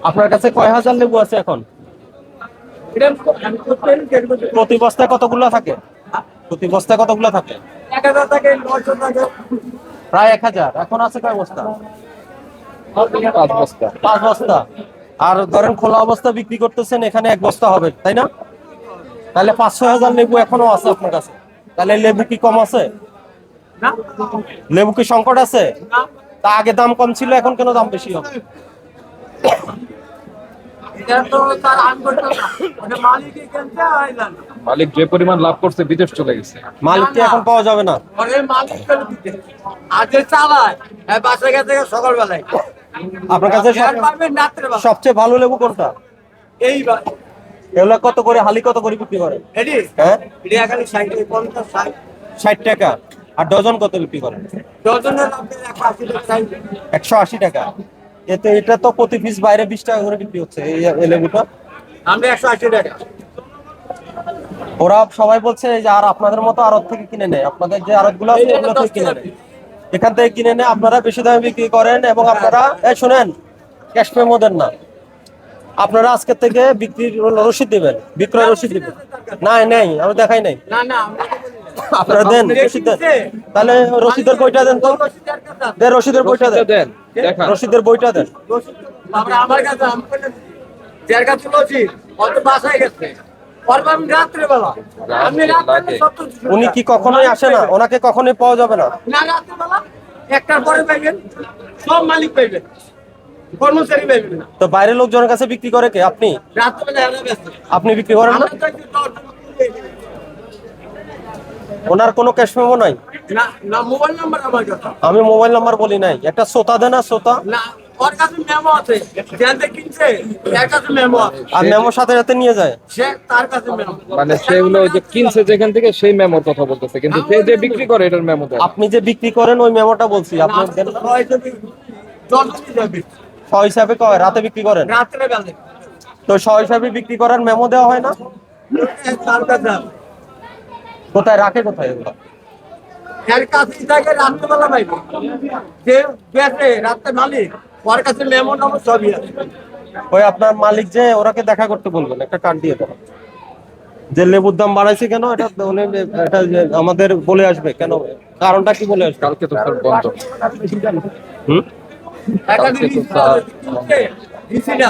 আপনার কাছে কয় হাজার লেবু আছে এখন? প্রতি বস্তায় কতগুলো থাকে? প্রতি বস্তায় কতগুলো থাকে? 1000 থাকে, 900 থাকে। প্রায় 1000। এখন আছে কয় বস্তা? 5 বস্তা। 5 বস্তা। আর ধরেন খোলা অবস্থা বিক্রি করতেছেন, এখানে 1 বস্তা হবে, তাই না? তাহলে 5-6 হাজার লেবু এখনো আছে আপনার কাছে। তাহলে লেবু কি কম আছে? না লেবু কি সংকট আছে? না, তা আগে দাম কম ছিল, এখন কেন দাম বেশি হবে? এটা তো তার আইন করতে না, ওটা মালিকই কিনতে হয় না। মালিক যে পরিমাণ লাভ করছে বিদেশ চলে গেছে। মালিককে এখন পাওয়া যাবে না। ওরে মালিক করে দিতে আর যে চালায় বাসা গেছে সকালবেলায় আপনার কাছে আর পাবেন রাত্রেবেলা। সবচেয়ে ভালো লেবু কোনটা? এইবার এগুলো কত করে হালি, কত করে বিক্রি করেন? এডি হ্যাঁ, এডি এখানে 60 50 60 60 টাকা। আর ডজন কত বিক্রি করেন? ডজনের আপনার 180 টাকা চাইবে। 180 টাকা। এতে এটা তো প্রতি পিস বাইরে 20 টাকা করে বিক্রি হচ্ছে এই লেবুটা। আমরা 180 টাকা। ওরা সবাই বলছে যে আর আপনাদের মতো আড়ত থেকে কিনে নেয়, আপনাদের যে আড়ত গুলো আছে ওগুলো থেকে কিনে নেয়, এখান থেকে কিনে নেয়, আপনারা বেশি দামে বিক্রি করেন এবং আপনারা শুনেন, ক্যাশ মেমো দেন না। আপনারা আজকে থেকে বিক্রির রসিদ দিবেন, বিক্রয় রসিদ দিবেন। না নেই, আমি দেখাই নাই। না না আমরা তো বলি না। আপনারা দেন রসিদ দেন। তাহলে রসিদের বইটা দেন তো। রসিদের কাছে আছে। দেন রসিদের বইটা দেন। দেন, দেখান। রসিদের বইটা দেন। রসিদ আমরা আমার কাছে আমি বলে দিই। যার কাছে রসিদ অত বাসায় গেছে পরবা আমি রাত্রেবেলা আমি রাত্রে লাগে। 70 উনি কি কখনোই আসে না? ওনাকে কখনোই পাওয়া যাবে না। না রাত্রেবেলা একটার পরে পাইবেন, সব মালিক পাইবেন, কর্মচারী পাইবেন না। তো বাইরের লোকজনের কাছে বিক্রি করে কে? আপনি? রাত্রেবেলা এরা ব্যস্ত। আপনি বিক্রি করেন না? আমরা তো একটু ওনার কোনো ক্যাশ মেমো নাই? না না মোবাইল নাম্বার আমার কাছে আমি মোবাইল নাম্বার বলি নাই, একটা শ্রোতা দেন না, শ্রোতা। না, ওর কাছে মেমো আছে, জানতে কিনছে এর কাছে মেমো আছে, আর মেমো সাথে সাথে নিয়ে যায়। সে তার কাছে মেমো মানে সেগুলো ওই যে কিনছে যেখান থেকে সেই মেমোর কথা বলতেছে, কিন্তু সে যে বিক্রি করে এটার মেমো দেয় না। আপনি যে বিক্রি করেন ওই মেমোটা বলছি, আপনি দেন। দশজনই যাবে শ হিসাবে কয় রাতে বিক্রি করেন? রাত্রেবেলা তো শ হিসাবে বিক্রি করার মেমো দেওয়া হয় না? তার কাছে আছে। কোথায় রাখে, কোথায় এগুলো? এর কাছেই থাকে রাত্রেবেলা পাইবে, যে বেচে রাত্রে মালিক ওর কাছে মেমো নাম্বার সবই আছে। ওই আপনার মালিক যে, ওরাকে দেখা করতে বলবেন, একটা কার্ড দিয়ে দেন। যে লেবুর দাম বাড়াইছে কেন, এটা উনি এটা যে আমাদের বলে আসবে কেন, কারণটা কি বলে আসবে। কালকে তো স্যার বন্ধ। হুম। একটা কালকে তো জিনিস স্যার দিছে, দিছে না।